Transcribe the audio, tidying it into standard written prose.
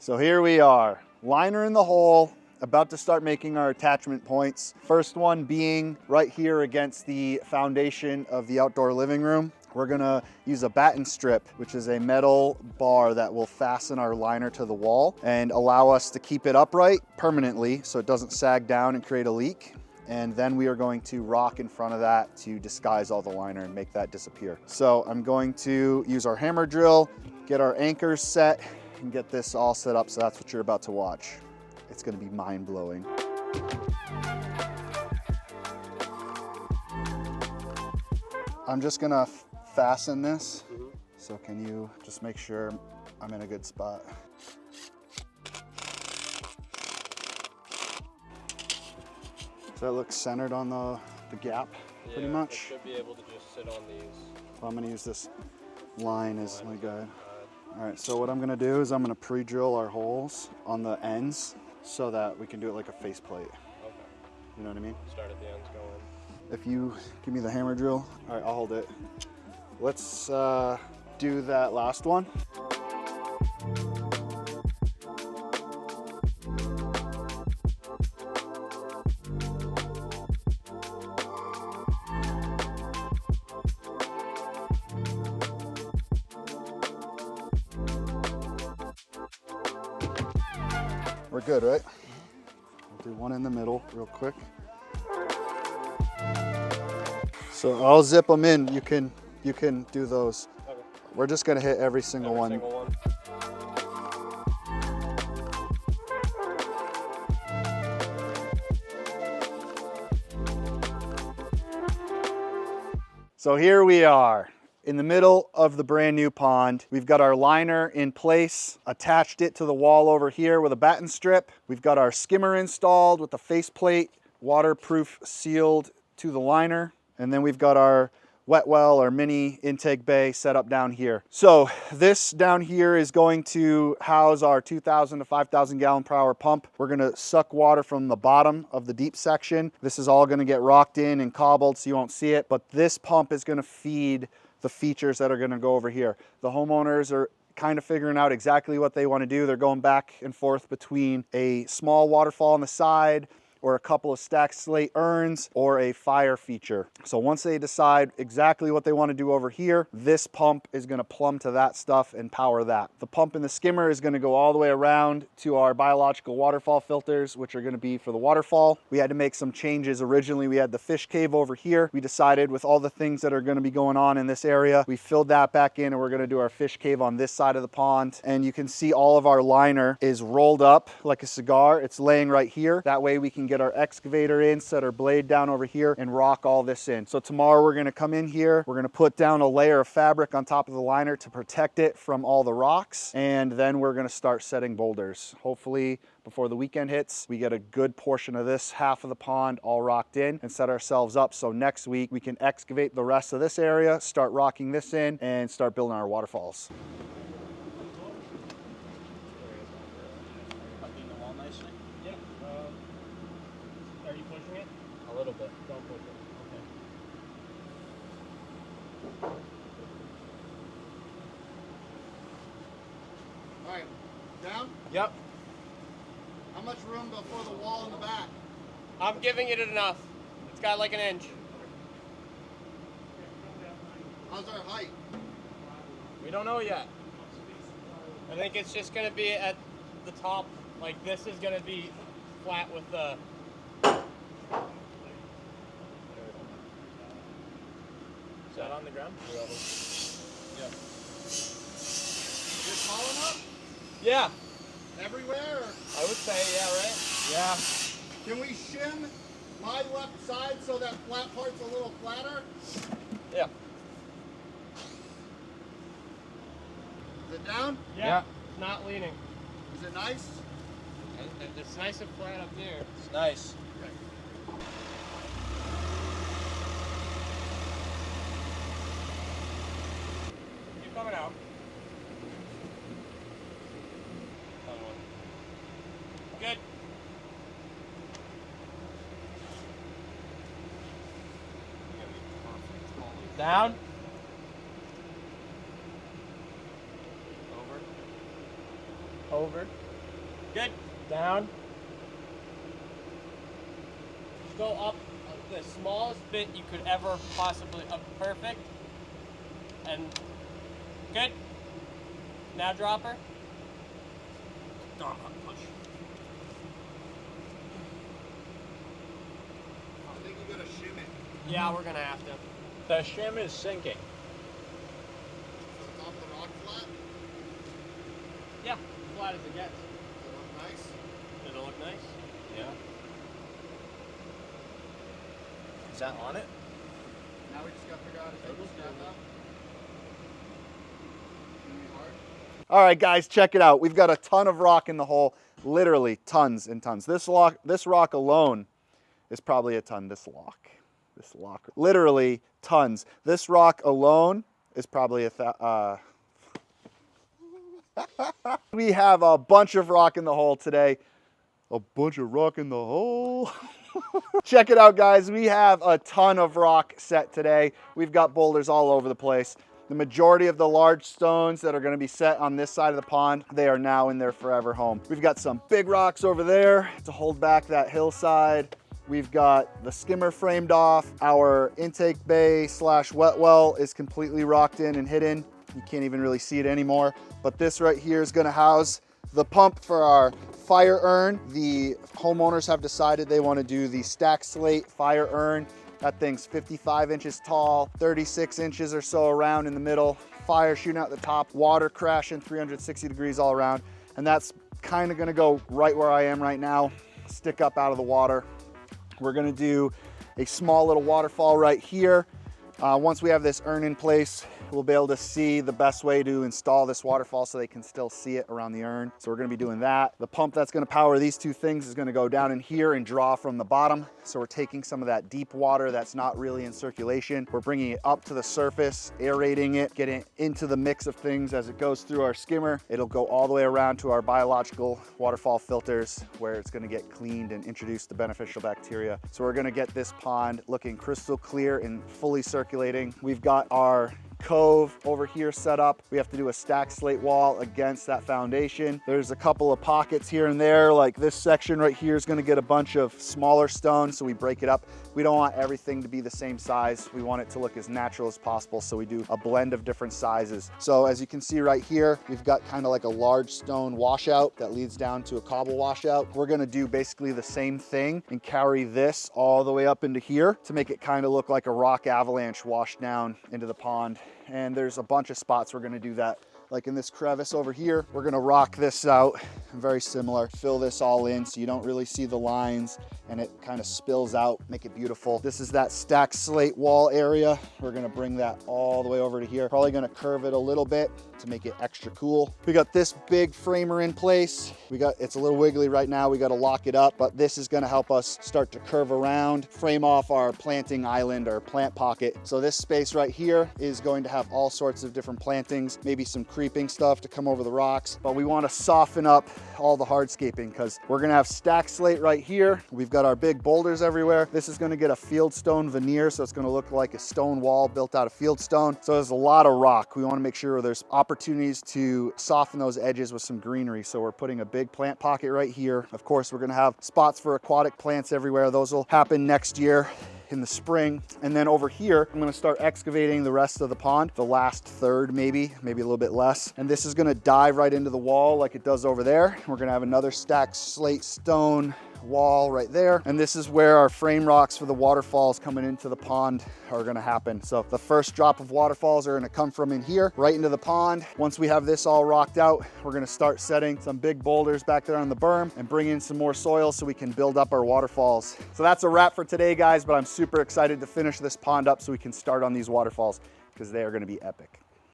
So here we are, liner in the hole, about to start making our attachment points. First one being right here against the foundation of the outdoor living room. We're gonna use a batten strip, which is a metal bar that will fasten our liner to the wall and allow us to keep it upright permanently so it doesn't sag down and create a leak. And then we are going to rock in front of that to disguise all the liner and make that disappear. So I'm going to use our hammer drill, get our anchors set, and get this all set up. So that's what you're about to watch. It's gonna be mind-blowing. I'm just gonna fasten this. So can you just make sure I'm in a good spot? So it looks centered on the gap, pretty much. It should be able to just sit on these. So I'm gonna use this line as my guide. All right, so what I'm gonna do is I'm gonna pre-drill our holes on the ends so that we can do it like a faceplate. Okay. You know what I mean? Start at the ends, go in. If you give me the hammer drill, all right, I'll hold it. Let's do that last one. We're good, right? We'll do one in the middle real quick. So I'll zip them in. You can do those. Okay. We're just gonna hit every single one. So here we are in the middle of the brand new pond. We've got our liner in place, attached it to the wall over here with a batten strip. We've got our skimmer installed with the faceplate, waterproof sealed to the liner. And then we've got our wet well or mini intake bay set up down here. So this down here is going to house our 2,000 to 5,000 gallon per hour pump. We're gonna suck water from the bottom of the deep section. This is all gonna get rocked in and cobbled so you won't see it, but this pump is gonna feed the features that are gonna go over here. The homeowners are kind of figuring out exactly what they wanna do. They're going back and forth between a small waterfall on the side or a couple of stacked slate urns or a fire feature. So once they decide exactly what they wanna do over here, this pump is gonna plumb to that stuff and power that. The pump in the skimmer is gonna go all the way around to our biological waterfall filters, which are gonna be for the waterfall. We had to make some changes. Originally, we had the fish cave over here. We decided with all the things that are gonna be going on in this area, we filled that back in and we're gonna do our fish cave on this side of the pond. And you can see all of our liner is rolled up like a cigar. It's laying right here. That way we can get our excavator in, set our blade down over here and rock all this in. So tomorrow we're gonna come in here, we're gonna put down a layer of fabric on top of the liner to protect it from all the rocks. And then we're gonna start setting boulders. Hopefully before the weekend hits, we get a good portion of this half of the pond all rocked in and set ourselves up. So next week we can excavate the rest of this area, start rocking this in and start building our waterfalls. Are you pushing it? A little bit. Don't push it. Okay. All right, down? Yep. How much room before the wall in the back? I'm giving it enough. It's got like an inch. How's our height? We don't know yet. I think it's just gonna be at the top. Like this is gonna be flat with the. Is that on the ground? Yeah. Is it tall enough? Yeah. Everywhere? I would say, yeah, right? Yeah. Can we shim my left side so that flat part's a little flatter? Yeah. Is it down? Yeah. It's not leaning. Is it nice? It's nice and flat up there. It's nice. Keep coming out. Good. Down. Over. Good. Down. Go up the smallest bit you could ever possibly. Perfect. And good. Now drop her. Push. I think you're gonna shim it. Yeah, we're gonna have to. The shim is sinking. So the top of the rock flat? Yeah, flat as it gets. Does it look nice? It'll look nice. Yeah. Is that on it? Now we just gotta figure out how to take this strap out. All right, guys, check it out. We've got a ton of rock in the hole, literally tons and tons. This rock alone is probably a ton. This lock, literally tons. This rock alone is probably We have a bunch of rock in the hole today. A bunch of rock in the hole. Check it out, guys. We have a ton of rock set today. We've got boulders all over the place. The majority of the large stones that are going to be set on this side of the pond, they are now in their forever home. We've got some big rocks over there to hold back that hillside. We've got the skimmer framed off. Our intake bay / wet well is completely rocked in and hidden. You can't even really see it anymore. But this right here is going to house the pump for our fire urn. The homeowners have decided they want to do the stack slate fire urn. That thing's 55 inches tall, 36 inches or so around in the middle, fire shooting out the top, water crashing 360 degrees all around. And that's kind of gonna go right where I am right now, stick up out of the water. We're gonna do a small little waterfall right here. Once we have this urn in place, we'll be able to see the best way to install this waterfall so they can still see it around the urn. So we're gonna be doing that. The pump that's gonna power these two things is gonna go down in here and draw from the bottom. So we're taking some of that deep water that's not really in circulation. We're bringing it up to the surface, aerating it, getting it into the mix of things as it goes through our skimmer. It'll go all the way around to our biological waterfall filters where it's gonna get cleaned and introduce the beneficial bacteria. So we're gonna get this pond looking crystal clear and fully circulating. We've got our cove over here set up. We have to do a stack slate wall against that foundation. There's a couple of pockets here and there, like this section right here is going to get a bunch of smaller stones, so we break it up. We don't want everything to be the same size. We want it to look as natural as possible, so we do a blend of different sizes. So as you can see right here, we've got kind of like a large stone washout that leads down to a cobble washout. We're going to do basically the same thing and carry this all the way up into here to make it kind of look like a rock avalanche washed down into the pond. And there's a bunch of spots we're gonna do that. Like in this crevice over here, we're gonna rock this out, very similar. Fill this all in so you don't really see the lines and it kind of spills out, make it beautiful. This is that stack slate wall area. We're gonna bring that all the way over to here. Probably gonna curve it a little bit to make it extra cool. We got this big framer in place. It's a little wiggly right now. We gotta lock it up, but this is gonna help us start to curve around, frame off our planting island or plant pocket. So this space right here is going to have all sorts of different plantings, maybe some creeping stuff to come over the rocks, but we want to soften up all the hardscaping because we're going to have stack slate right here. We've got our big boulders everywhere. This is going to get a field stone veneer, so it's going to look like a stone wall built out of field stone. So there's a lot of rock. We want to make sure there's opportunities to soften those edges with some greenery. So we're putting a big plant pocket right here. Of course, we're going to have spots for aquatic plants everywhere. Those will happen next year in the spring. And then over here, I'm gonna start excavating the rest of the pond, the last third maybe a little bit less. And this is gonna dive right into the wall like it does over there. We're gonna have another stacked slate stone wall right there. And this is where our frame rocks for the waterfalls coming into the pond are gonna happen. So the first drop of waterfalls are gonna come from in here, right into the pond. Once we have this all rocked out, we're gonna start setting some big boulders back there on the berm and bring in some more soil so we can build up our waterfalls. So that's a wrap for today, guys, but I'm super excited to finish this pond up so we can start on these waterfalls because they are gonna be epic.